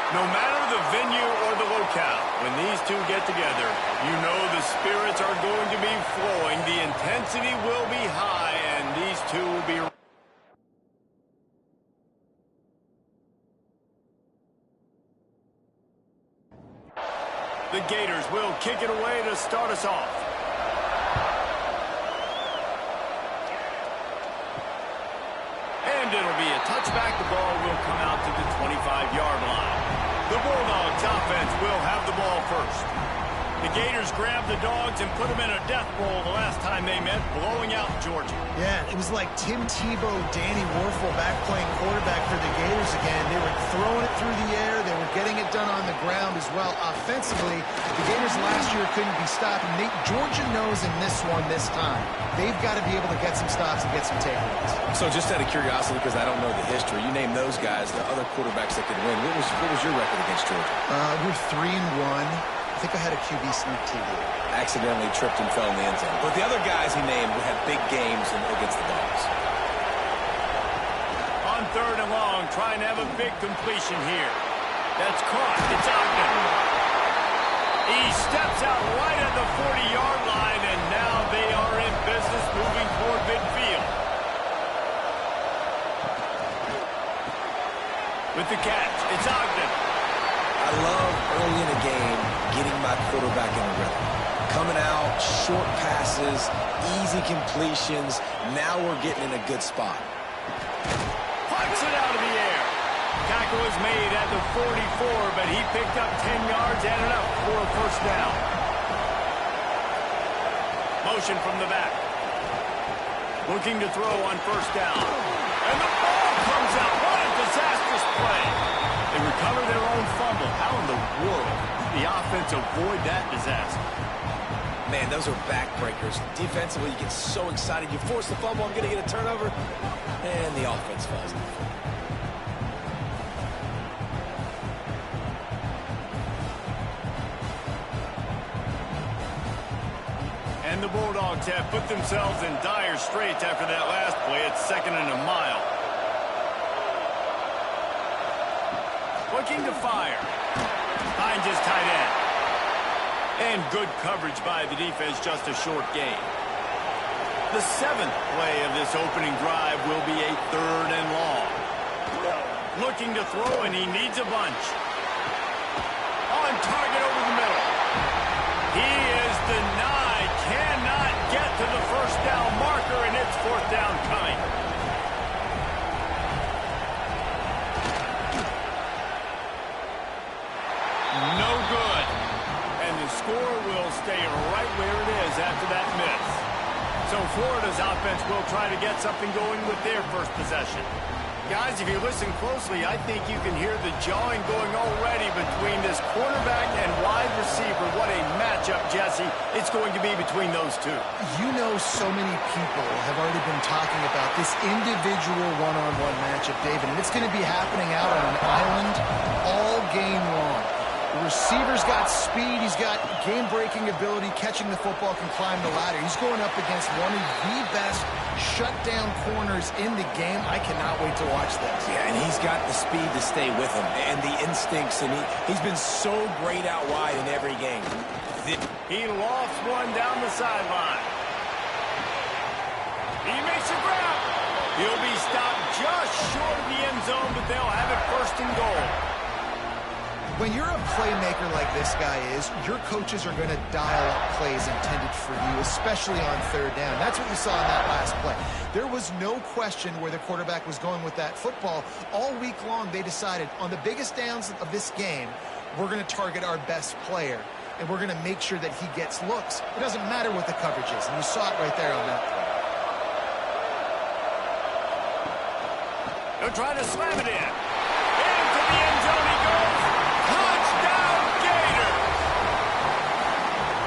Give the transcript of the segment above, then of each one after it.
No matter the venue or the locale, when these two get together, you know the spirits are going to be flowing, the intensity will be high, and these two will be... The Gators will kick it away to start us off. And it'll be a touchback. The ball will come out to the 25-yard line. The Bulldogs offense will have the ball first. The Gators grabbed the Dogs and put them in a death roll the last time they met, blowing out Georgia. Yeah, it was like Tim Tebow, Danny Wuerffel back playing quarterback for the Gators again. They were throwing it through the air. They were getting it done on the ground as well. Offensively, the Gators last year couldn't be stopped. And Georgia knows in this one this time, they've got to be able to get some stops and get some takeaways. So just out of curiosity, because I don't know the history, you name those guys, the other quarterbacks that could win. What was your record against Georgia? We're 3-1. I think I had a QB sneak TD. Accidentally tripped and fell in the end zone. But the other guys he named had big games against the Dogs. On 3rd and long, trying to have a big completion here. That's caught. It's Ogden. He steps out right at the 40-yard line, and now they are in business moving toward midfield. With the catch, it's Ogden. I love early in a game getting my quarterback in a rhythm. Coming out, short passes, easy completions. Now we're getting in a good spot. Punts it out of the air. Tackle is made at the 44, but he picked up 10 yards and enough for a first down. Motion from the back. Looking to throw on first down. And the ball comes out. What a disastrous play. They recover their own fumble. How in the world did the offense avoid that disaster? Man, those are backbreakers. Defensively, you get so excited. You force the fumble, I'm going to get a turnover, and the offense falls on the floor. And the Bulldogs have put themselves in dire straits after that last play. It's 2nd and a mile. Looking to fire. Finds his tight end. And good coverage by the defense, just a short gain. The 7th play of this opening drive will be a 3rd and long. Looking to throw, and he needs a bunch. On target over the middle. He is denied. Cannot get to the first down marker, and it's 4th down coming. No good. And the score will stay right where it is after that miss. So Florida's offense will try to get something going with their first possession. Guys, if you listen closely, I think you can hear the jawing going already between this quarterback and wide receiver. What a matchup, Jesse, it's going to be between those two. You know, so many people have already been talking about this individual one-on-one matchup, David, and it's going to be happening out on an island all game long. The receiver's got speed, he's got game-breaking ability, catching the football, can climb the ladder. He's going up against one of the best shutdown corners in the game. I cannot wait to watch this. Yeah, and he's got the speed to stay with him and the instincts, and he's been so great out wide in every game. He lofts one down the sideline. He makes a grab. He'll be stopped just short of the end zone, but they'll have it 1st and goal. When you're a playmaker like this guy is, your coaches are going to dial up plays intended for you, especially on 3rd down. That's what you saw in that last play. There was no question where the quarterback was going with that football. All week long, they decided on the biggest downs of this game, we're going to target our best player, and we're going to make sure that he gets looks. It doesn't matter what the coverage is, and you saw it right there on that play. They're trying to slam it in. Into the end zone he goes. Touchdown, Gator!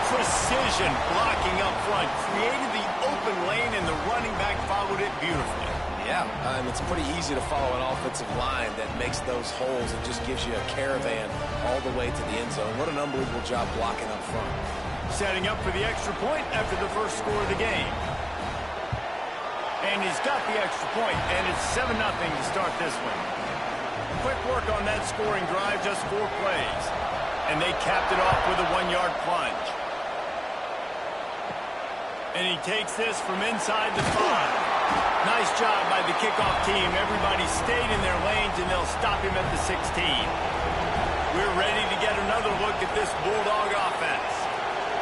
Precision blocking up front. Created the open lane, and the running back followed it beautifully. Yeah, it's pretty easy to follow an offensive line that makes those holes and just gives you a caravan all the way to the end zone. What an unbelievable job blocking up front. Setting up for the extra point after the first score of the game. And he's got the extra point, and it's 7-0 to start this one. quick work on that scoring drive, just 4 plays. And they capped it off with a 1-yard plunge. And he takes this from inside the 5. Nice job by the kickoff team. Everybody stayed in their lanes, and they'll stop him at the 16. We're ready to get another look at this Bulldog offense.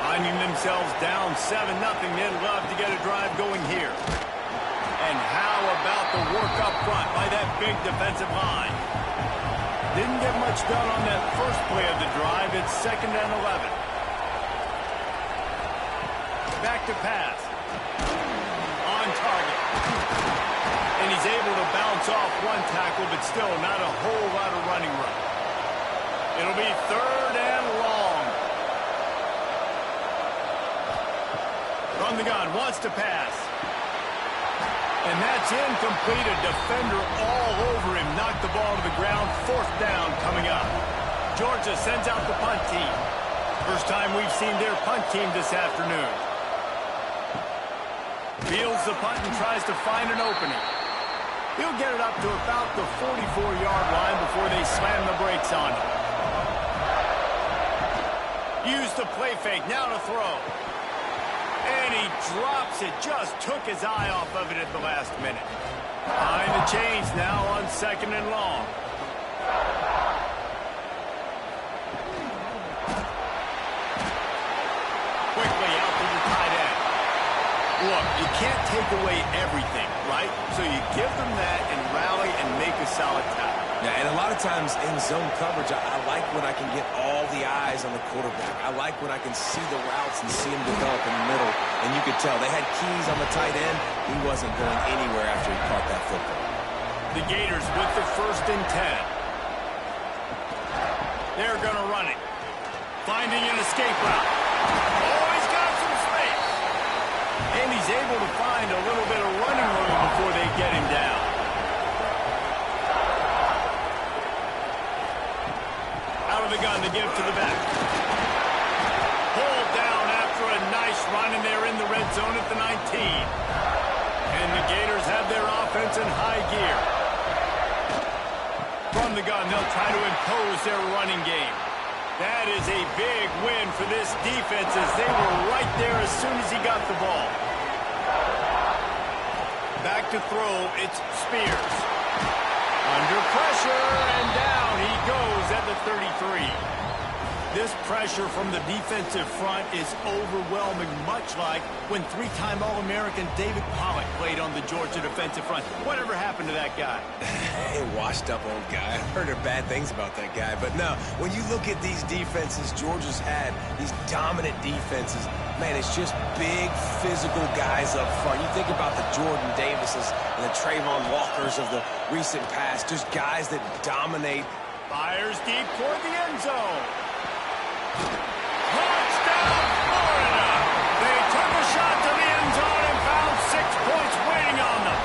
Finding themselves down 7-0, they'd love to get a drive going here. And how about the work up front by that big defensive line? Didn't get much done on that first play of the drive. It's 2nd and 11. Back to pass. On target. And he's able to bounce off 1 tackle, but still not a whole lot of running room. It'll be 3rd and long. From the gun, wants to pass. And that's incomplete. A defender all over him. Knocked the ball to the ground. 4th down coming up. Georgia sends out the punt team. First time we've seen their punt team this afternoon. Fields the punt and tries to find an opening. He'll get it up to about the 44-yard line before they slam the brakes on him. Use the play fake. Now to throw. And he drops it. Just took his eye off of it at the last minute. Behind the chains now on 2nd and long. Quickly out to the tight end. Look, you can't take away everything, right? So you give them that and rally and make a solid tackle. Yeah, and a lot of times in zone coverage, I like when I can get all the eyes on the quarterback. I like when I can see the routes and see him develop in the middle. And you could tell they had keys on the tight end. He wasn't going anywhere after he caught that football. The Gators with the 1st and 10. They're going to run it. Finding an escape route. Oh, he's got some space. And he's able to find a little bit of running room before they get him down. The gun to give to the back. Pulled down after a nice run, and they're in the red zone at the 19. And the Gators have their offense in high gear. From the gun, they'll try to impose their running game. That is a big win for this defense, as they were right there as soon as he got the ball. Back to throw, it's Spears. Under pressure, and down he goes at the 33. This pressure from the defensive front is overwhelming, much like when 3-time All-American David Pollock played on the Georgia defensive front. Whatever happened to that guy? A washed-up old guy. I've heard bad things about that guy. But no, when you look at these defenses Georgia's had, these dominant defenses, man, it's just big, physical guys up front. You think about the Jordan Davises and the Trayvon Walkers of the recent past, just guys that dominate. Fires deep toward the end zone. Touchdown, Florida! They took a shot to the end zone and found 6 points waiting on them.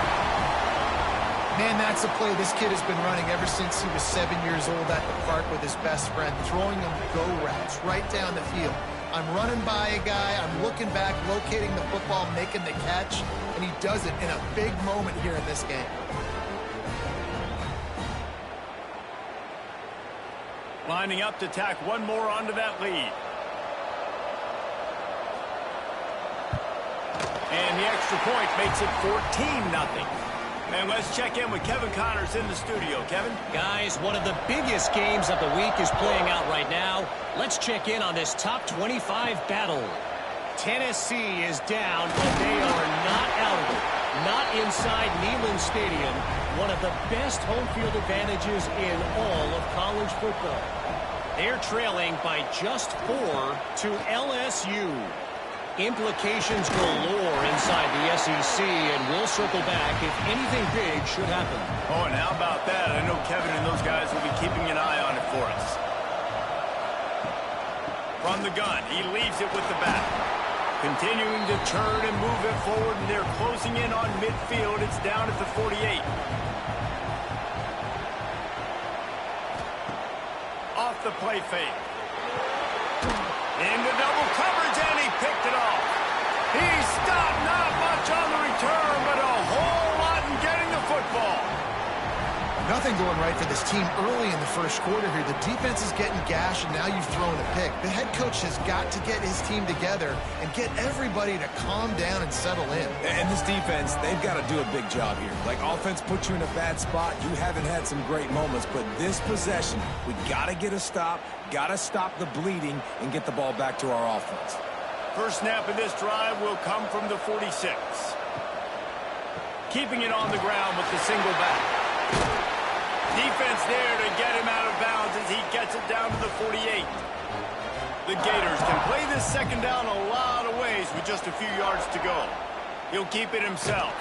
Man, that's a play this kid has been running ever since he was 7 years old at the park with his best friend, throwing him go routes right down the field. I'm running by a guy, I'm looking back, locating the football, making the catch, and he does it in a big moment here in this game. Lining up to tack one more onto that lead. And the extra point makes it 14-0. And let's check in with Kevin Connors in the studio. Kevin? Guys, one of the biggest games of the week is playing out right now. Let's check in on this top 25 battle. Tennessee is down, but they are not out of it. Not inside Neyland Stadium, one of the best home field advantages in all of college football. They're trailing by just 4 to LSU. Implications galore inside the SEC, and we'll circle back if anything big should happen. Oh, and how about that? I know Kevin and those guys will be keeping an eye on it for us. From the gun, he leaves it with the back. Continuing to turn and move it forward, and they're closing in on midfield. It's down at the 48. Off the play fake. Into double coverage, and he picked it off. He stopped, not much on the return, but a whole lot in getting the football. nothing going right for this team early in the first quarter here. The defense is getting gashed, and now you've thrown a pick. The head coach has got to get his team together and get everybody to calm down and settle in. And this defense, they've got to do a big job here. Like, offense puts you in a bad spot. You haven't had some great moments, but this possession, we got to get a stop, got to stop the bleeding, and get the ball back to our offense. First snap of this drive will come from the 46. Keeping it on the ground with the single back. Defense there to get him out of bounds as he gets it down to the 48. The Gators can play this second down a lot of ways with just a few yards to go. He'll keep it himself.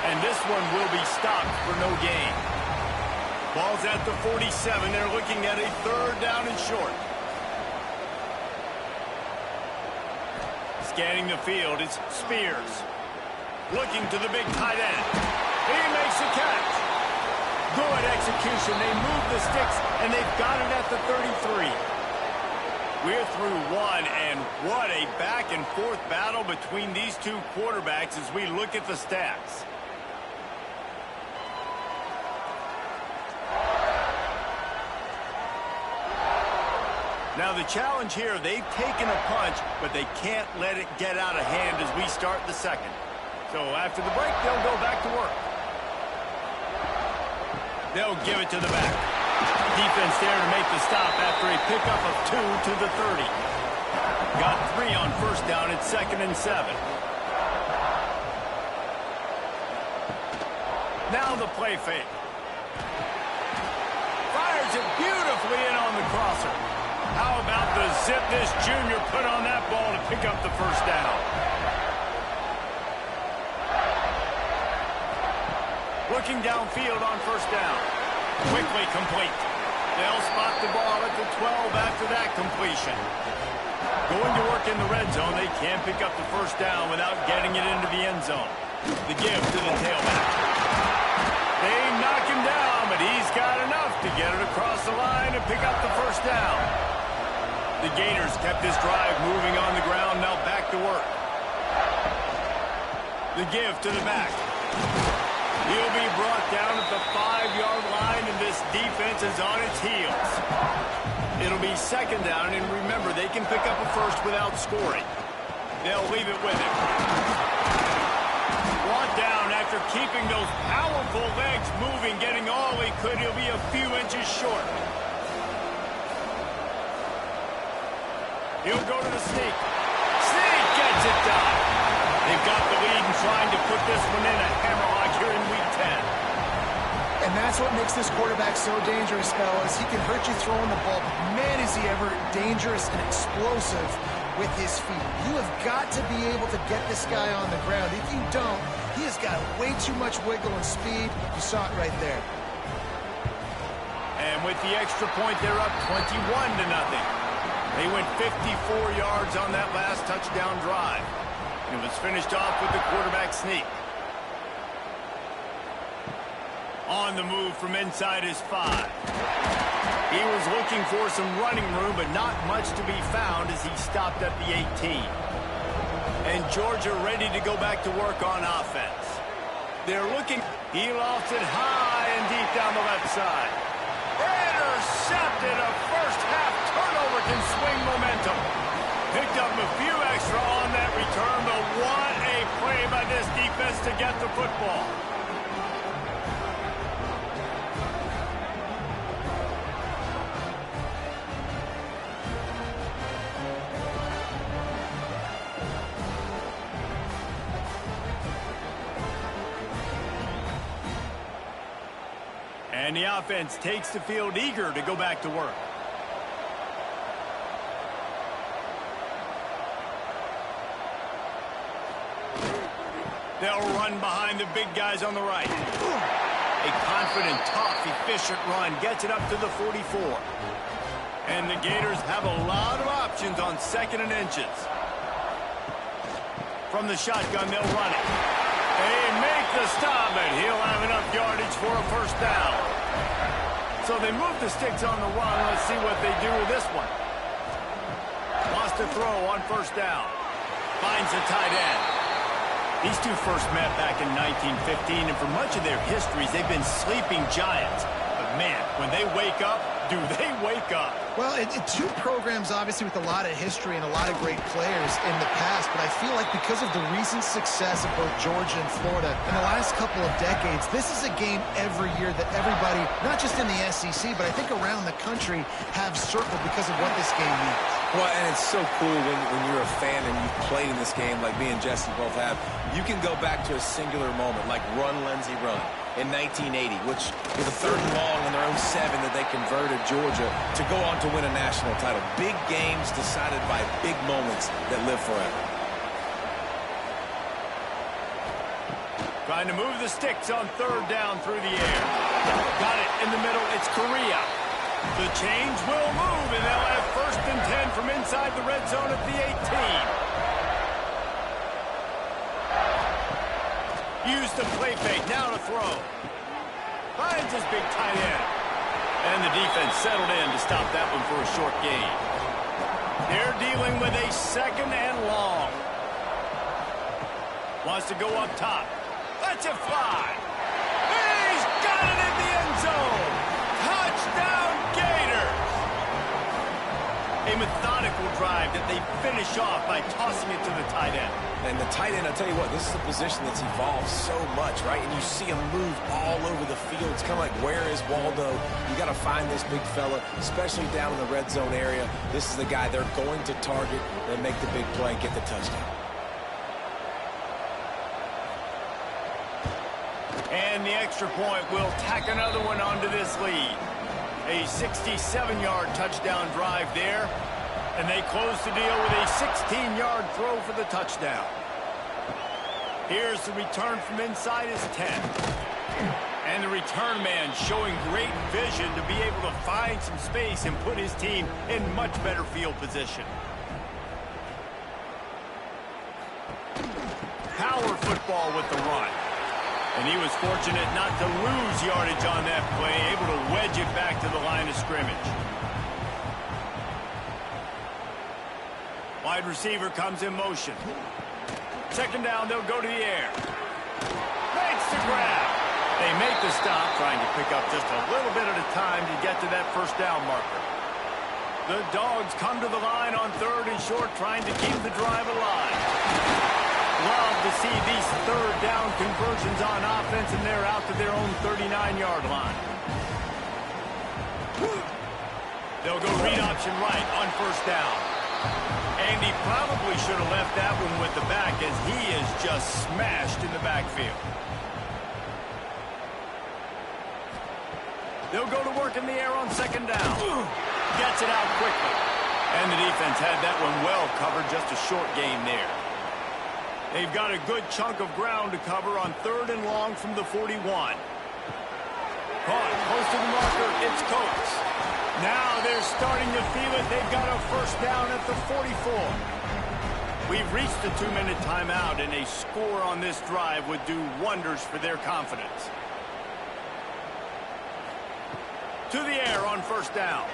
And this one will be stopped for no gain. Ball's at the 47. They're looking at a third down and short. Scanning the field, it's Spears. Looking to the big tight end. He makes the catch. Good execution. They move the sticks, and they've got it at the 33. We're through one, and what a back-and-forth battle between these two quarterbacks as we look at the stats. Now the challenge here, they've taken a punch, but they can't let it get out of hand as we start the second. So after the break, they'll go back to work. They'll give it to the back. Defense there to make the stop after a pickup of 2 to the 30. Got 3 on first down at 2nd and 7. Now the play fake. Fires it beautifully in on the crosser. How about the zip this junior put on that ball to pick up the first down? Looking downfield on first down. Quickly complete. They'll spot the ball at the 12 after that completion. Going to work in the red zone, they can't pick up the first down without getting it into the end zone. The give to the tailback. They knock him down, but he's got enough to get it across the line and pick up the first down. The Gators kept this drive moving on the ground, now back to work. The give to the back. He'll be brought down at the 5-yard line, and this defense is on its heels. It'll be second down, and remember, they can pick up a first without scoring. They'll leave it with him. Brought down after keeping those powerful legs moving, getting all he could. He'll be a few inches short. He'll go to the sneak. Sneak gets it done. They've got the lead and trying to put this one in a hammerlock here in Week 10. And that's what makes this quarterback so dangerous, fellas. He can hurt you throwing the ball, but man, is he ever dangerous and explosive with his feet. You have got to be able to get this guy on the ground. If you don't, he has got way too much wiggle and speed. You saw it right there. And with the extra point, they're up 21-0. They went 54 yards on that last touchdown drive. And it was finished off with the quarterback sneak. On the move from inside his 5. He was looking for some running room, but not much to be found as he stopped at the 18. And Georgia ready to go back to work on offense. They're looking. He lofts it high and deep down the left side. Intercepted. A first-half turnover can swing momentum. Picked up a few extra on that return, but what a play by this defense to get the football. And the offense takes the field eager to go back to work. They'll run behind the big guys on the right. A confident, tough, efficient run gets it up to the 44. And the Gators have a lot of options on 2nd and inches. From the shotgun, they'll run it. They make the stop, and he'll have enough yardage for a first down. So they move the sticks on the run. Let's see what they do with this one. Lost a throw on first down. Finds the tight end. These two first met back in 1915, and for much of their histories, they've been sleeping giants. man, when they wake up, do they wake up? Well, two programs, obviously, with a lot of history and a lot of great players in the past, but I feel like because of the recent success of both Georgia and Florida in the last couple of decades, this is a game every year that everybody, not just in the SEC, but I think around the country, have circled because of what this game means. Well, and it's so cool when you're a fan and you've played in this game like me and Jesse both have. You can go back to a singular moment, like Run, Lindsey, Run in 1980, which was a 3rd and long on their own 7 that they converted Georgia to go on to win a national title. Big games decided by big moments that live forever. Trying to move the sticks on 3rd down through the air. Got it in the middle. It's Correa. The change will move, and they'll have 1st and 10 from inside the red zone at the 18. Use the play fake, now to throw. Finds his big tight end. And the defense settled in to stop that one for a short gain. They're dealing with a 2nd and long. Wants to go up top. Lets it fly. He's got it in the end zone. Touchdown, Gators. A methodical drive that they finish off by tossing it to the tight end. And the tight end, I'll tell you what, this is a position that's evolved so much, right? And you see him move all over the field. It's kind of like, where is Waldo? You got to find this big fella, especially down in the red zone area. This is the guy they're going to target and make the big play, get the touchdown. And the extra point will tack another one onto this lead. A 67-yard touchdown drive there. And they close the deal with a 16-yard throw for the touchdown. Here's the return from inside his 10. And the return man showing great vision to be able to find some space and put his team in much better field position. Power football with the run. And he was fortunate not to lose yardage on that play, able to wedge it back to the line of scrimmage. Wide receiver comes in motion. 2nd down, they'll go to the air. Makes the grab. They make the stop, trying to pick up just a little bit at a time to get to that 1st down marker. The Dogs come to the line on 3rd and short, trying to keep the drive alive. Love to see these 3rd down conversions on offense, and they're out to their own 39-yard line. They'll go read option right on 1st down. And he probably should have left that one with the back, as he is just smashed in the backfield. They'll go to work in the air on 2nd down. Gets it out quickly. And the defense had that one well covered, just a short gain there. They've got a good chunk of ground to cover on 3rd and long from the 41. Caught close to the marker. It's Coates. Now they're starting to feel it. They've got a 1st down at the 44. We've reached the 2-minute timeout, and a score on this drive would do wonders for their confidence. To the air on 1st down.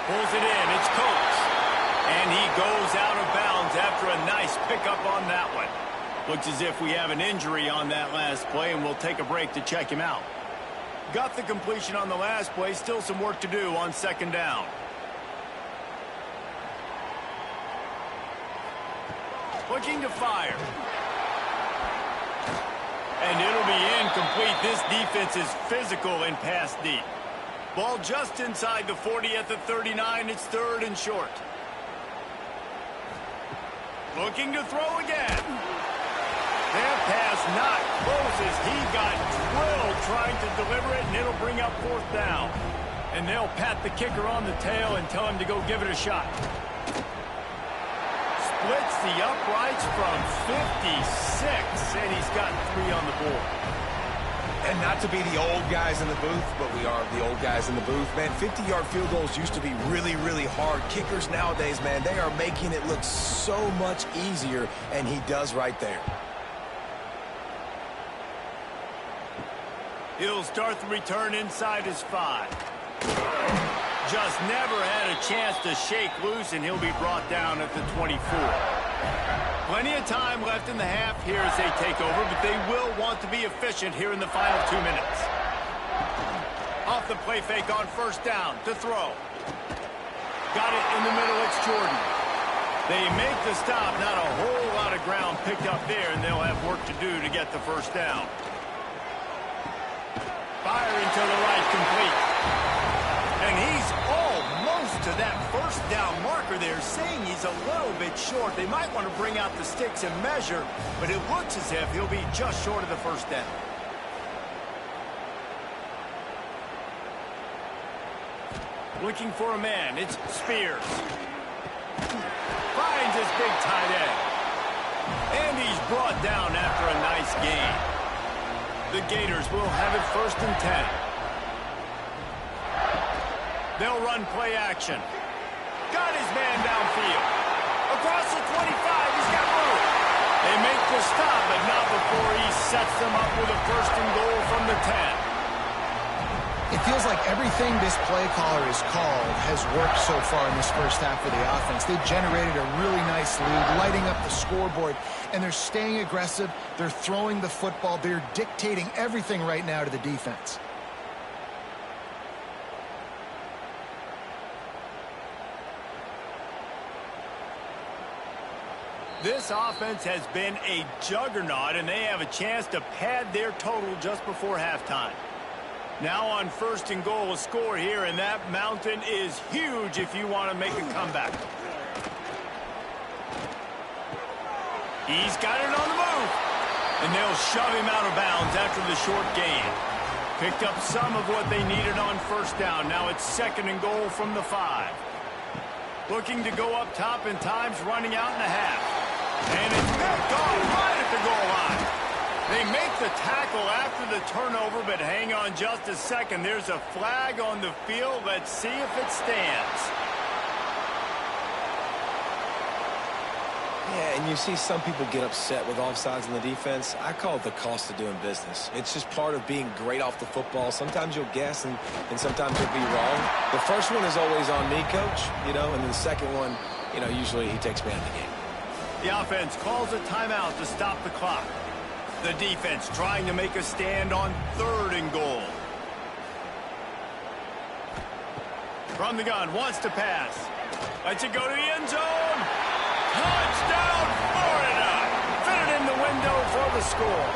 Pulls it in. It's Coates. And he goes out of bounds after a nice pickup on that one. Looks as if we have an injury on that last play, and we'll take a break to check him out. Got the completion on the last play. Still some work to do on 2nd down. Looking to fire. And it'll be incomplete. This defense is physical and pass deep. Ball just inside the 40 at the 39. It's 3rd and short. Looking to throw again. That pass not close as he got drilled trying to deliver it, and it'll bring up 4th down. And they'll pat the kicker on the tail and tell him to go give it a shot. Splits the uprights from 56, and he's got 3 on the board. And not to be the old guys in the booth, but we are the old guys in the booth. Man, 50-yard field goals used to be really, really hard. Kickers nowadays, man, they are making it look so much easier, and he does right there. He'll start the return inside his 5. Just never had a chance to shake loose, and he'll be brought down at the 24. Plenty of time left in the half here as they take over, but they will want to be efficient here in the final 2 minutes. Off the play fake on first down to throw. Got it in the middle, it's Jordan. They make the stop, not a whole lot of ground picked up there, and they'll have work to do to get the first down. Firing to the right, complete. And he's almost to that first down marker there, saying he's a little bit short. They might want to bring out the sticks and measure, but it looks as if he'll be just short of the first down. Looking for a man, it's Spears. Finds his big tight end. And he's brought down after a nice gain. The Gators will have it 1st and 10. They'll run play action. Got his man downfield. Across the 25, he's got room. They make the stop, but not before he sets them up with a 1st and goal from the 10. It feels like everything this play caller has called has worked so far in this first half of the offense. They've generated a really nice lead, lighting up the scoreboard, and they're staying aggressive. They're throwing the football. They're dictating everything right now to the defense. This offense has been a juggernaut, and they have a chance to pad their total just before halftime. Now on 1st and goal, a score here, and that mountain is huge if you want to make a comeback. He's got it on the move, and they'll shove him out of bounds after the short gain. Picked up some of what they needed on first down. Now it's 2nd and goal from the 5. Looking to go up top, and time's running out in the half. And it's picked off right at the goal line. They make the tackle after the turnover, but hang on just a second. There's a flag on the field. Let's see if it stands. Yeah, and you see some people get upset with offsides in the defense. I call it the cost of doing business. It's just part of being great off the football. Sometimes you'll guess, and sometimes you'll be wrong. The first one is always on me, Coach, and then the second one, usually he takes me out of the game. The offense calls a timeout to stop the clock. The defense trying to make a stand on 3rd and goal. From the gun, wants to pass. Lets it go to the end zone. Touchdown, Florida! Fitted in the window for the score.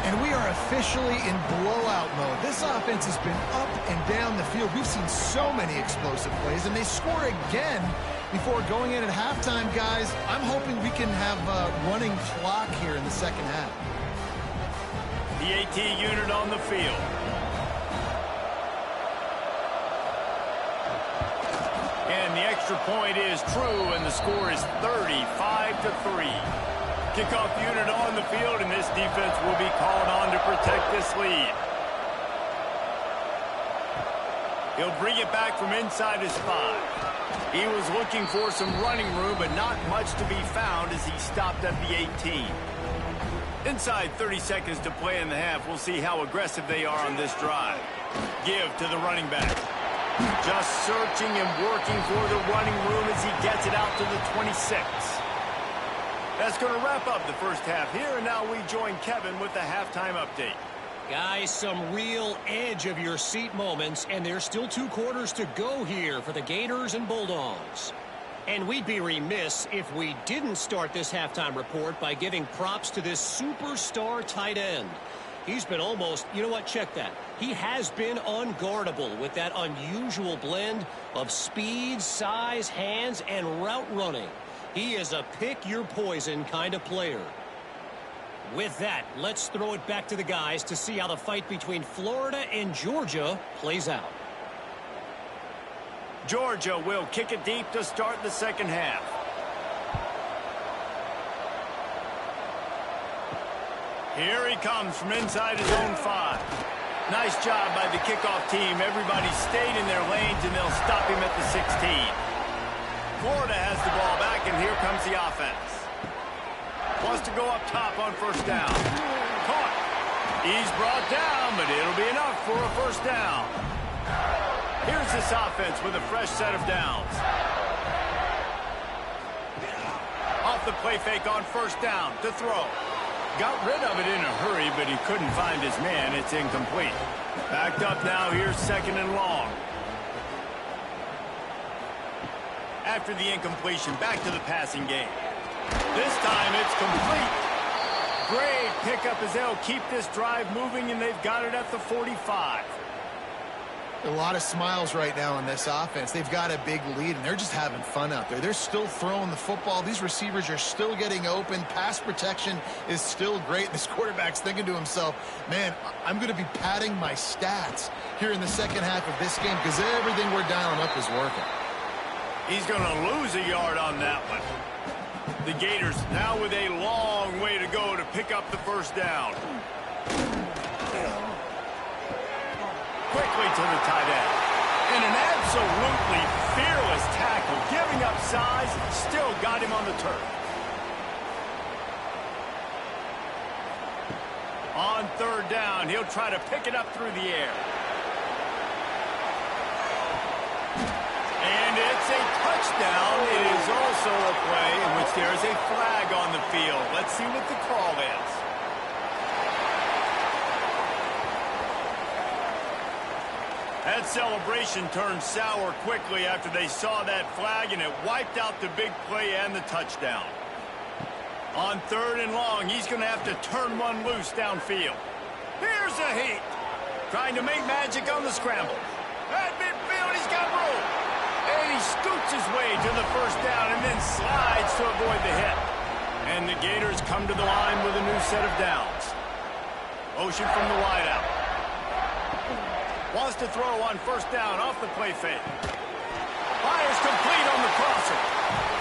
And we are officially in blowout mode. This offense has been up and down the field. We've seen so many explosive plays, and they score again before going in at halftime, guys. I'm hoping we can have a running clock here in the second half. The AT unit on the field. And the extra point is true, and the score is 35-3. Kickoff unit on the field, and this defense will be called on to protect this lead. He'll bring it back from inside his 5. He was looking for some running room, but not much to be found as he stopped at the 18. Inside 30 seconds to play in the half. We'll see how aggressive they are on this drive. Give to the running back. Just searching and working for the running room as he gets it out to the 26. That's going to wrap up the first half here, and now we join Kevin with the halftime update. Guys, some real edge of your seat moments, and there's still 2 quarters to go here for the Gators and Bulldogs. And we'd be remiss if we didn't start this halftime report by giving props to this superstar tight end. He's been almost, check that. He has been unguardable with that unusual blend of speed, size, hands, and route running. He is a pick-your-poison kind of player. With that, let's throw it back to the guys to see how the fight between Florida and Georgia plays out. Georgia will kick it deep to start the second half. Here he comes from inside his own 5. Nice job by the kickoff team. Everybody stayed in their lanes, and they'll stop him at the 16. Florida has the ball back, and here comes the offense. Wants to go up top on first down. Caught. He's brought down, but it'll be enough for a first down. Here's this offense with a fresh set of downs. off the play fake on first down to throw. Got rid of it in a hurry, but he couldn't find his man. It's incomplete. Backed up now. Here's 2nd and long. After the incompletion, back to the passing game. This time it's complete. Great pickup as they'll keep this drive moving, and they've got it at the 45. A lot of smiles right now on this offense. They've got a big lead, and they're just having fun out there. They're still throwing the football. These receivers are still getting open. Pass protection is still great. This quarterback's thinking to himself, man, I'm going to be padding my stats here in the second half of this game because everything we're dialing up is working. He's going to lose a yard on that one. The Gators now with a long way to go to pick up the first down. Quickly to the tight end. And an absolutely fearless tackle. Giving up size, still got him on the turf. On 3rd down, he'll try to pick it up through the air. And it's a touchdown. It is also a play in which there is a flag on the field. Let's see what the call is. That celebration turned sour quickly after they saw that flag, and it wiped out the big play and the touchdown. On 3rd and long, he's going to have to turn one loose downfield. Here's a heat. Trying to make magic on the scramble. At midfield, he's got room. And he scoots his way to the first down and then slides to avoid the hit. And the Gators come to the line with a new set of downs. Motion from the wideout. Wants to throw on first down off the play fake. Fires complete on the crosser.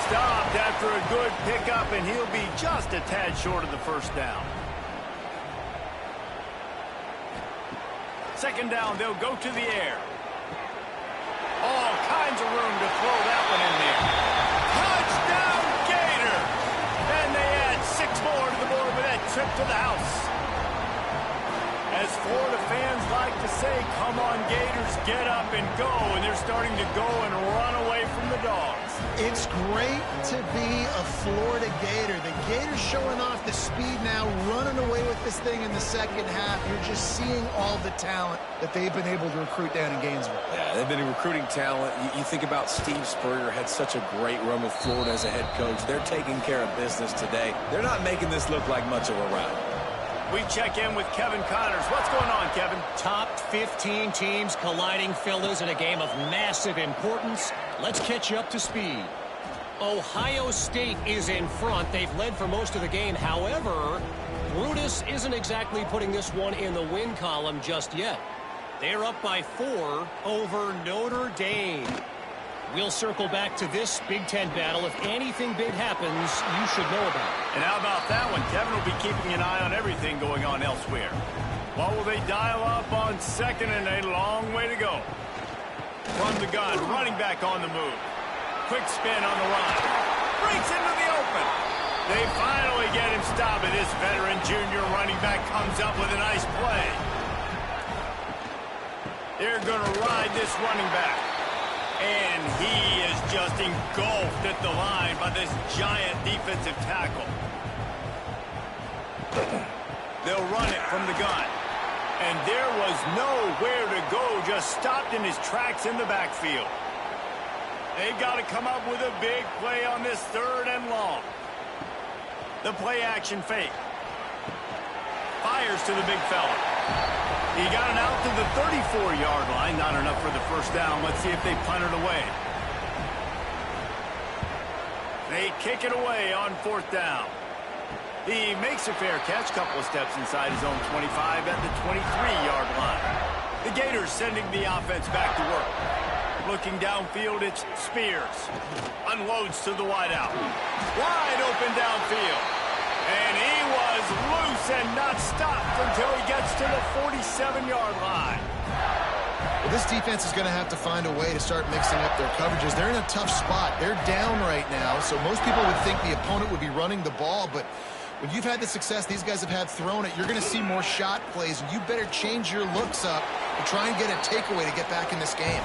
Stopped after a good pickup, and he'll be just a tad short of the first down. 2nd down, they'll go to the air. All kinds of room to throw that one in there. Touchdown, Gator! And they add 6 more to the board with that trip to the house. As Florida fans like to say, come on, Gators, get up and go. And they're starting to go and run away from the Dogs. It's great to be a Florida Gator. The Gators showing off the speed now, running away with this thing in the second half. You're just seeing all the talent that they've been able to recruit down in Gainesville. Yeah, they've been recruiting talent. You think about Steve Spurrier, had such a great run with Florida as a head coach. They're taking care of business today. They're not making this look like much of a rout. We check in with Kevin Connors. What's going on, Kevin? Top 15 teams colliding, fellas, in a game of massive importance. Let's catch you up to speed. Ohio State is in front. They've led for most of the game. However, Brutus isn't exactly putting this one in the win column just yet. They're up by 4 over Notre Dame. We'll circle back to this Big Ten battle. If anything big happens, you should know about it. And how about that one? Kevin will be keeping an eye on everything going on elsewhere. What will they dial up on 2nd and a long way to go? From the gun, running back on the move. Quick spin on the run. Breaks into the open. They finally get him stopped, and this veteran junior running back comes up with a nice play. They're going to ride this running back. And he is just engulfed at the line by this giant defensive tackle. They'll run it from the gun. And there was nowhere to go, just stopped in his tracks in the backfield. They've got to come up with a big play on this 3rd and long. The play action fake. Fires to the big fella. He got it out to the 34-yard line. Not enough for the first down. Let's see if they punt it away. They kick it away on 4th down. He makes a fair catch. Couple of steps inside his own 25 at the 23-yard line. The Gators sending the offense back to work. Looking downfield, it's Spears. Unloads to the wideout. Wide open downfield. And he was loose and not stopped until he gets to the 47-yard line. Well, this defense is going to have to find a way to start mixing up their coverages. They're in a tough spot. They're down right now, so most people would think the opponent would be running the ball, but when you've had the success these guys have had throwing it, you're going to see more shot plays, and you better change your looks up and try and get a takeaway to get back in this game.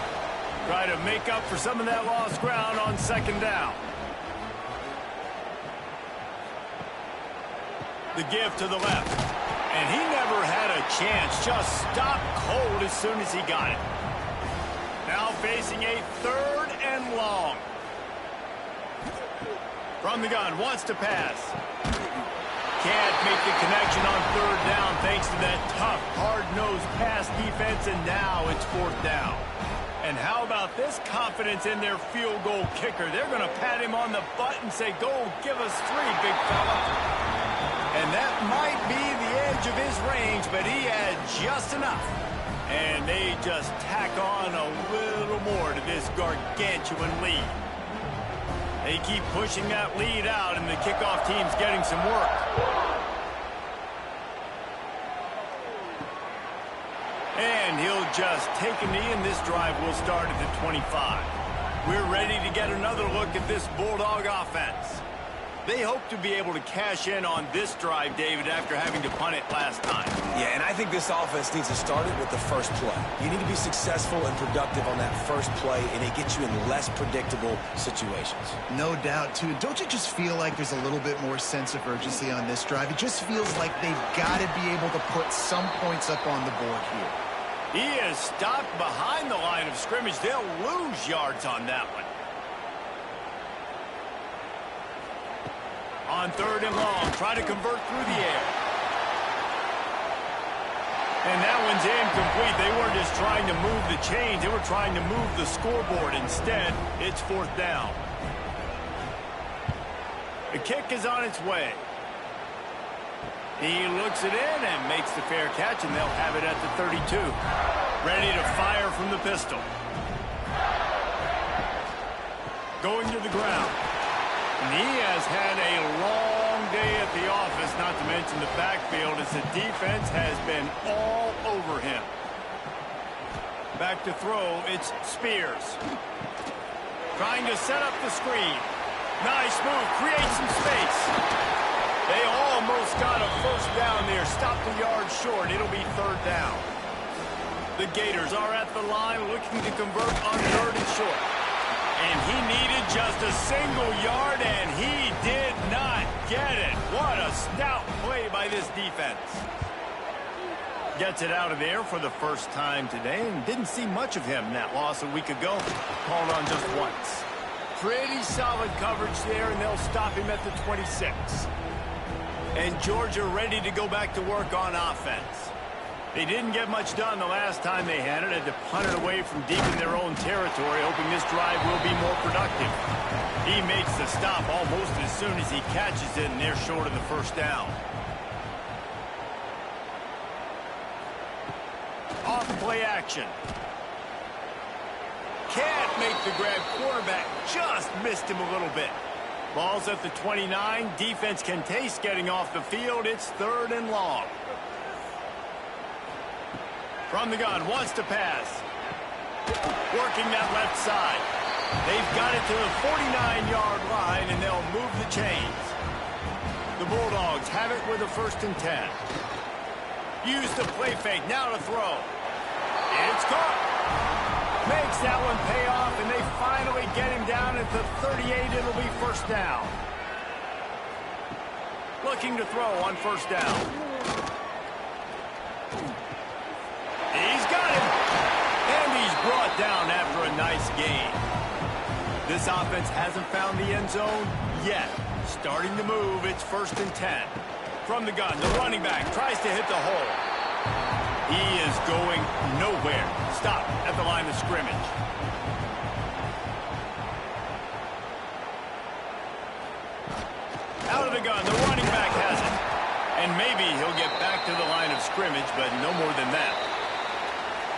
Try to make up for some of that lost ground on 2nd down. The give to the left. And he never had a chance. Just stopped cold as soon as he got it. Now facing a 3rd and long. From the gun, wants to pass. Can't make the connection on 3rd down thanks to that tough, hard-nosed pass defense, and now it's 4th down. And how about this confidence in their field goal kicker? They're going to pat him on the butt and say, go give us 3, big fella. And that might be the edge of his range, but he had just enough. And they just tack on a little more to this gargantuan lead. They keep pushing that lead out, and the kickoff team's getting some work. And he'll just take a knee, and this drive will start at the 25. We're ready to get another look at this Bulldog offense. They hope to be able to cash in on this drive, David, after having to punt it last time. Yeah, and I think this offense needs to start it with the first play. You need to be successful and productive on that first play, and it gets you in less predictable situations. No doubt, too. Don't you just feel like there's a little bit more sense of urgency on this drive? It just feels like they've got to be able to put some points up on the board here. He is stopped behind the line of scrimmage. They'll lose yards on that one. On 3rd and long, try to convert through the air. And that one's incomplete. They weren't just trying to move the chains. They were trying to move the scoreboard. Instead, it's 4th down. The kick is on its way. He looks it in and makes the fair catch, and they'll have it at the 32. Ready to fire from the pistol. Going to the ground. And he has had a long day at the office, not to mention the backfield, as the defense has been all over him. Back to throw, it's Spears. Trying to set up the screen. Nice move, create some space. They almost got a 1st down there, stopped a yard short. It'll be 3rd down. The Gators are at the line looking to convert on 3rd and short. And he needed just a single yard, and he did not get it. What a stout play by this defense. Gets it out of there for the first time today, and didn't see much of him in that loss a week ago. Called on just once. Pretty solid coverage there, and they'll stop him at the 26. And Georgia ready to go back to work on offense. They didn't get much done the last time they had it. Had to punt it away from deep in their own territory, hoping this drive will be more productive. He makes the stop almost as soon as he catches it, and they're short of the 1st down. Off play action. Can't make the grab. Quarterback just missed him a little bit. Ball's at the 29. Defense can taste getting off the field. It's 3rd and long. From the gun, wants to pass. Working that left side. They've got it to the 49-yard line, and they'll move the chains. The Bulldogs have it with a 1st and 10. Use the play fake, now to throw. It's caught. Makes that one pay off, and they finally get him down at the 38. It'll be 1st down. Looking to throw on 1st down. He's got him. And he's brought down after a nice gain. This offense hasn't found the end zone yet. Starting to move, it's 1st and 10. From the gun, the running back tries to hit the hole. He is going nowhere. Stop at the line of scrimmage. Out of the gun, the running back has it. And maybe he'll get back to the line of scrimmage, but no more than that.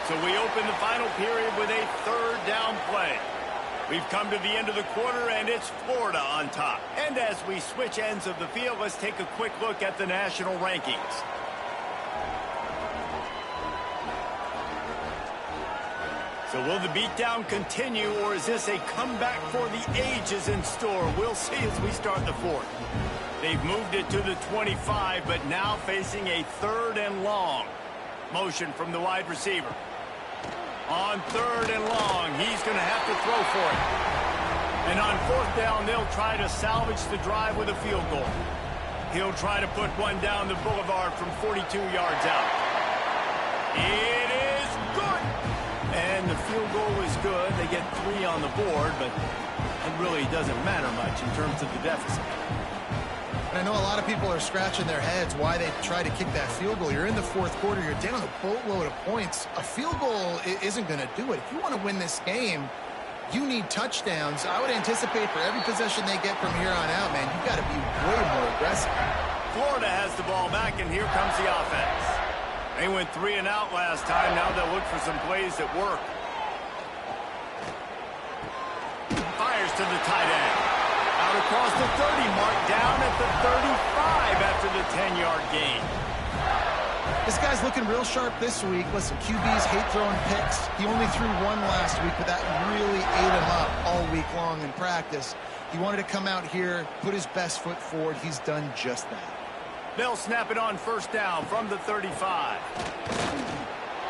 So we open the final period with a 3rd down play. We've come to the end of the quarter, and it's Florida on top. And as we switch ends of the field, let's take a quick look at the national rankings. So will the beatdown continue, or is this a comeback for the ages in store? We'll see as we start the 4th. They've moved it to the 25, but now facing a 3rd and long. Motion from the wide receiver. On 3rd and long, he's going to have to throw for it. And on 4th down, they'll try to salvage the drive with a field goal. He'll try to put one down the boulevard from 42 yards out. It is good. And the field goal is good. They get 3 on the board, but it really doesn't matter much in terms of the deficit. And I know a lot of people are scratching their heads why they try to kick that field goal. You're in the fourth quarter. You're down a boatload of points. A field goal isn't going to do it. If you want to win this game, you need touchdowns. I would anticipate for every possession they get from here on out, man, you've got to be way more aggressive. Florida has the ball back, and here comes the offense. They went 3 and out last time. Now they'll look for some plays that work. Fires to the tight end. Out across the 30 mark, down at the 35 after the 10-yard gain. This guy's looking real sharp this week. Listen, QBs hate throwing picks. He only threw 1 last week, but that really ate him up all week long in practice. He wanted to come out here, put his best foot forward. He's done just that. They'll snap it on first down from the 35.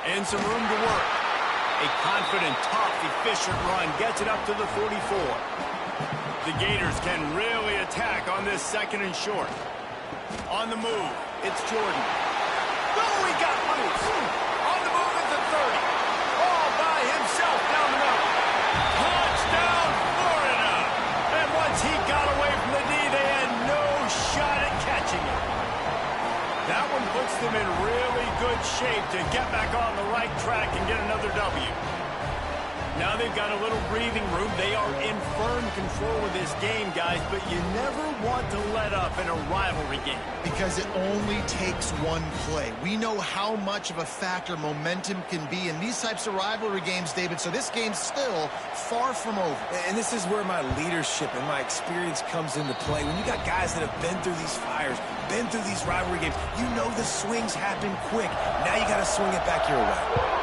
And some room to work. A confident, tough, efficient run gets it up to the 44. The Gators can really attack on this 2nd and short. On the move, it's Jordan. Oh, he got loose. On the move at the 30. All by himself down the middle. Touchdown, Florida. And once he got away from the D, they had no shot at catching it. That one puts them in really good shape to get back on the right track and get another W. Now they've got a little breathing room. They are in firm control of this game, guys, but you never want to let up in a rivalry game. Because it only takes one play. We know how much of a factor momentum can be in these types of rivalry games, David, so this game's still far from over. And this is where my leadership and my experience comes into play. When you got guys that have been through these fires, been through these rivalry games, you know the swings happen quick. Now you got to swing it back your way.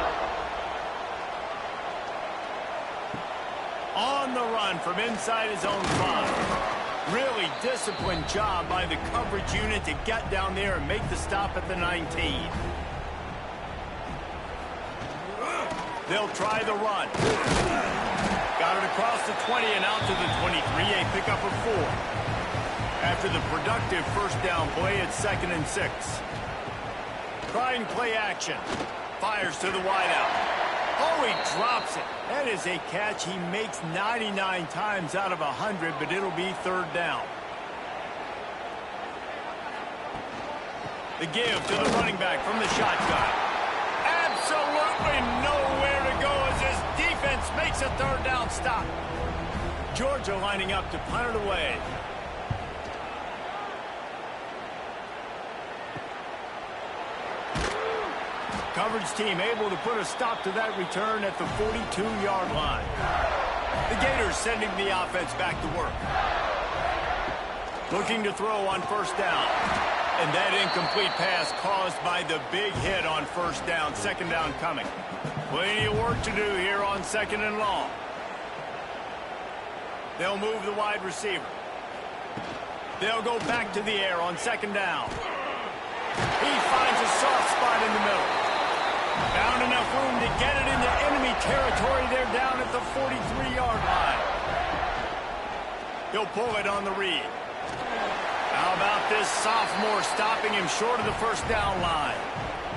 On the run from inside his own 5. Really disciplined job by the coverage unit to get down there and make the stop at the 19. They'll try the run. Got it across the 20 and out to the 23, a pickup of 4. After the productive first down play, it's 2nd and 6. Trying play action. Fires to the wideout. Oh, he drops it. That is a catch he makes 99 times out of 100, but it'll be 3rd down. The give to the running back from the shotgun. Absolutely nowhere to go as his defense makes a 3rd down stop. Georgia lining up to punt it away. Coverage team able to put a stop to that return at the 42-yard line. The Gators sending the offense back to work. Looking to throw on first down. And that incomplete pass caused by the big hit on first down. 2nd down coming. Plenty of work to do here on 2nd and long. They'll move the wide receiver. They'll go back to the air on 2nd down. He finds a soft spot in the middle. Found enough room to get it into enemy territory. They're down at the 43-yard line. He'll pull it on the read. How about this sophomore stopping him short of the first down line?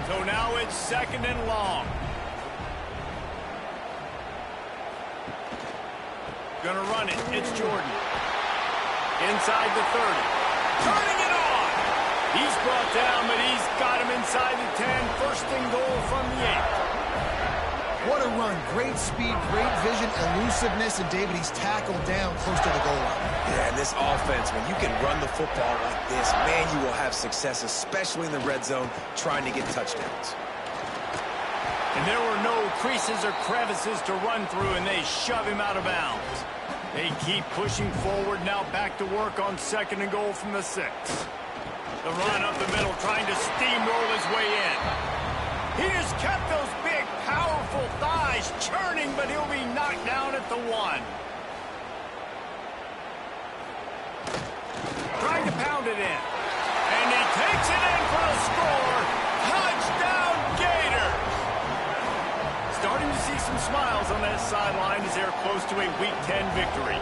So now it's 2nd and long. Gonna run it. It's Jordan. Inside the 30. Turning it on. He's brought down, but he's got him inside the 10. 1st and goal from the 8. What a run. Great speed, great vision, elusiveness, and David, he's tackled down close to the goal line. Yeah, and this offense, when you can run the football like this, man, you will have success, especially in the red zone, trying to get touchdowns. And there were no creases or crevices to run through, and they shove him out of bounds. They keep pushing forward, now back to work on 2nd and goal from the 6. The run up the middle, trying to steamroll his way in. He just kept those big, powerful thighs churning, but he'll be knocked down at the 1. Trying to pound it in. And he takes it in for a score. Touchdown, Gator! Starting to see some smiles on that sideline as they're close to a Week 10 victory.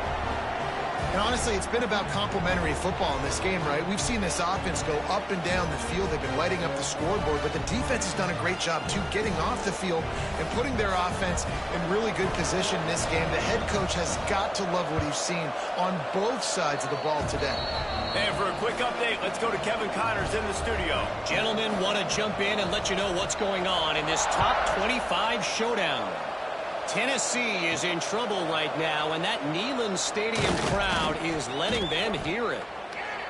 And honestly, it's been about complementary football in this game, right? We've seen this offense go up and down the field. They've been lighting up the scoreboard, but the defense has done a great job, too, getting off the field and putting their offense in really good position in this game. The head coach has got to love what he's seen on both sides of the ball today. And for a quick update, let's go to Kevin Connors in the studio. Gentlemen, want to jump in and let you know what's going on in this top 25 showdown. Tennessee is in trouble right now, and that Neyland Stadium crowd is letting them hear it.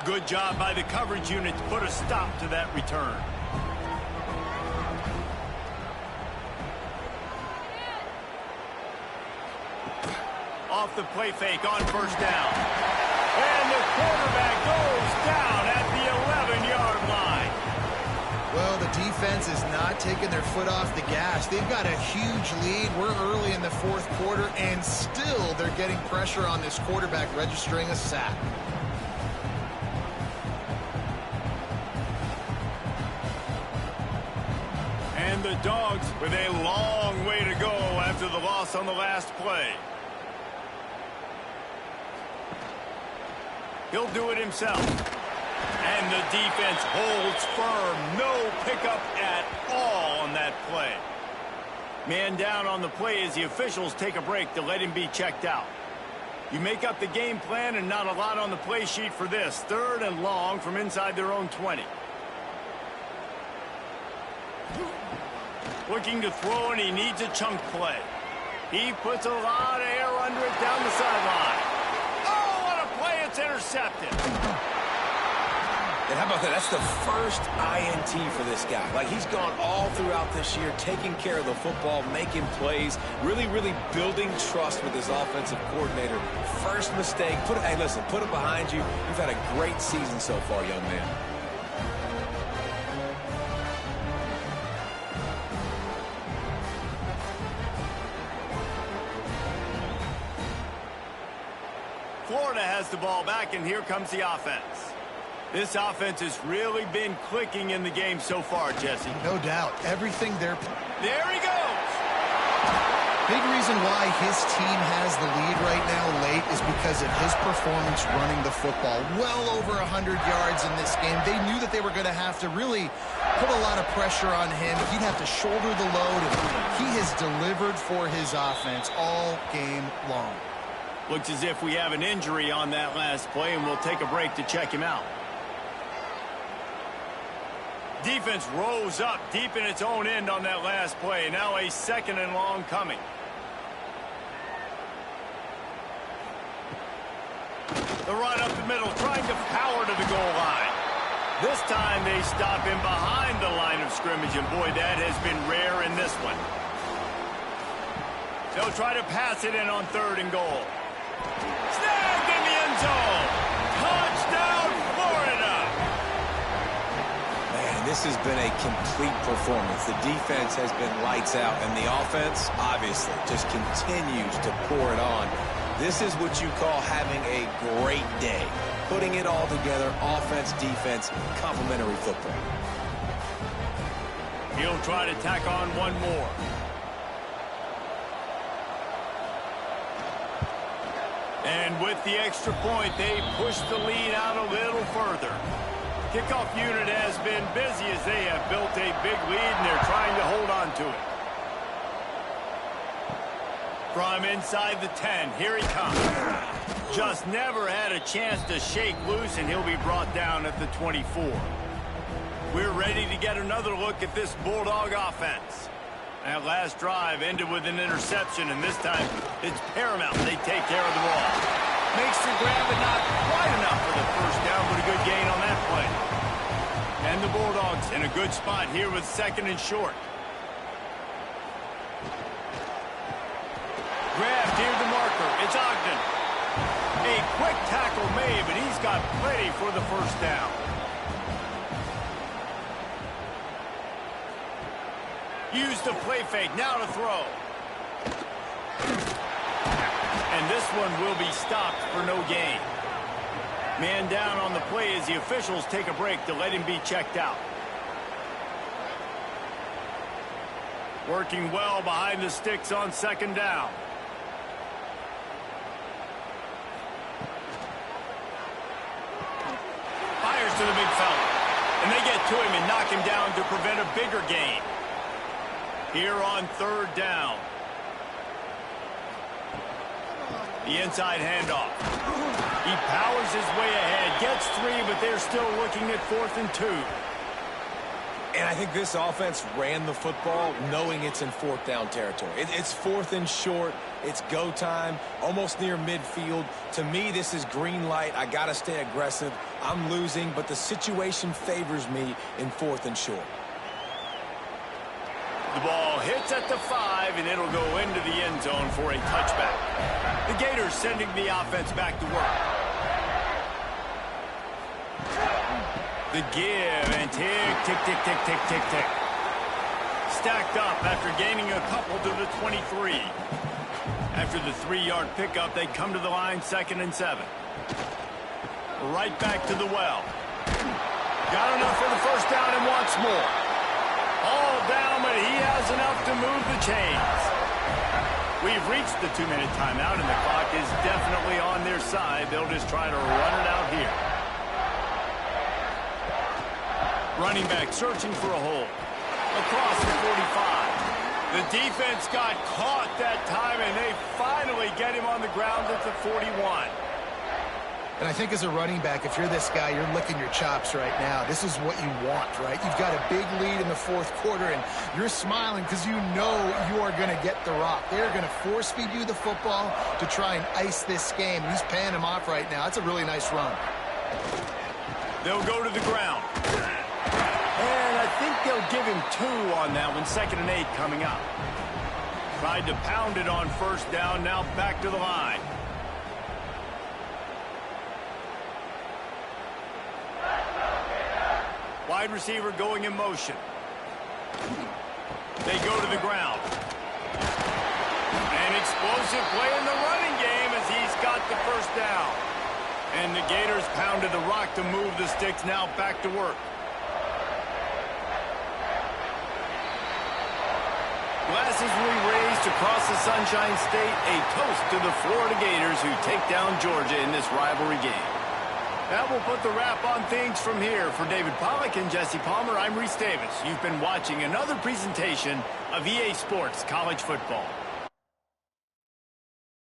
Good job by the coverage unit to put a stop to that return. Off the play fake on first down. And the quarterback goes down at the 11-yard line. Well, the defense is not taking their foot off the gas. They've got a huge lead. We're early in the fourth quarter, and still they're getting pressure on this quarterback, registering a sack. And the Dogs with a long way to go after the loss on the last play. He'll do it himself. And the defense holds firm. No pickup at all on that play. Man down on the play as the officials take a break to let him be checked out. You make up the game plan and not a lot on the play sheet for this. 3rd and long from inside their own 20. Looking to throw, and he needs a chunk play. He puts a lot of air under it down the sideline. Oh, what a play. It's intercepted. And how about that? That's the first INT for this guy. Like, he's gone all throughout this year, taking care of the football, making plays, really, really building trust with his offensive coordinator. First mistake. Hey, listen, put it behind you. You've had a great season so far, young man. Florida has the ball back, and here comes the offense. This offense has really been clicking in the game so far, Jesse. No doubt. Everything they're... There he goes! Big reason why his team has the lead right now late is because of his performance running the football. Well over 100 yards in this game. They knew that they were going to have to really put a lot of pressure on him. He'd have to shoulder the load, and he has delivered for his offense all game long. Looks as if we have an injury on that last play, and we'll take a break to check him out. Defense rose up deep in its own end on that last play. Now a 2nd and long coming. The run up the middle, trying to power to the goal line. This time they stop him behind the line of scrimmage, and boy, that has been rare in this one. They'll try to pass it in on 3rd and goal. Snagged in the end zone. Touchdown, Florida. Man, this has been a complete performance. The defense has been lights out, and the offense, obviously, just continues to pour it on. This is what you call having a great day. Putting it all together, offense, defense, complementary football. He'll try to tack on one more. And with the extra point, they push the lead out a little further. Kickoff unit has been busy as they have built a big lead, and they're trying to hold on to it. From inside the 10, here he comes. Just never had a chance to shake loose, and he'll be brought down at the 24. We're ready to get another look at this Bulldog offense. That last drive ended with an interception, and this time it's paramount they take care of the ball. Makes the grab, but not quite enough for the first down, but a good gain on that play. And the Bulldogs in a good spot here with 2nd and short. Grabbed near the marker. It's Ogden. A quick tackle made, but he's got plenty for the first down. Use the play fake, now to throw. And this one will be stopped for no gain. Man down on the play as the officials take a break to let him be checked out. Working well behind the sticks on 2nd down. to him and knock him down to prevent a bigger gain. Here on third down. The inside handoff. He powers his way ahead, gets 3, but they're still looking at 4th and 2. And I think this offense ran the football knowing it's in 4th down territory. It's 4th and short. It's go time, almost near midfield. To me, this is green light. I got to stay aggressive. I'm losing, but the situation favors me in 4th and short. The ball hits at the 5, and it'll go into the end zone for a touchback. The Gators sending the offense back to work. The give, and tick, tick, tick, tick, tick, tick, tick. Stacked up after gaining a couple to the 23. After the 3-yard pickup, they come to the line 2nd and 7. Right back to the well. Got enough for the first down and wants more. All down, but he has enough to move the chains. We've reached the 2-minute timeout, and the clock is definitely on their side. They'll just try to run it out here. Running back searching for a hole. Across the 45. The defense got caught that time, and they finally get him on the ground at the 41. And I think as a running back, if you're this guy, you're licking your chops right now. This is what you want, right? You've got a big lead in the 4th quarter, and you're smiling because you know you are going to get the rock. They're going to force-feed you the football to try and ice this game. He's paying him off right now. That's a really nice run. They'll go to the ground. And I think they'll give him 2 on that one. 2nd and 8 coming up. Tried to pound it on first down. Now back to the line. Wide receiver going in motion. They go to the ground. An explosive play in the running game as he's got the first down. And the Gators pounded the rock to move the sticks. Now back to work. Glasses will be raised across the Sunshine State. A toast to the Florida Gators who take down Georgia in this rivalry game. That will put the wrap on things from here. For David Pollack and Jesse Palmer, I'm Reese Davis. You've been watching another presentation of EA Sports College Football.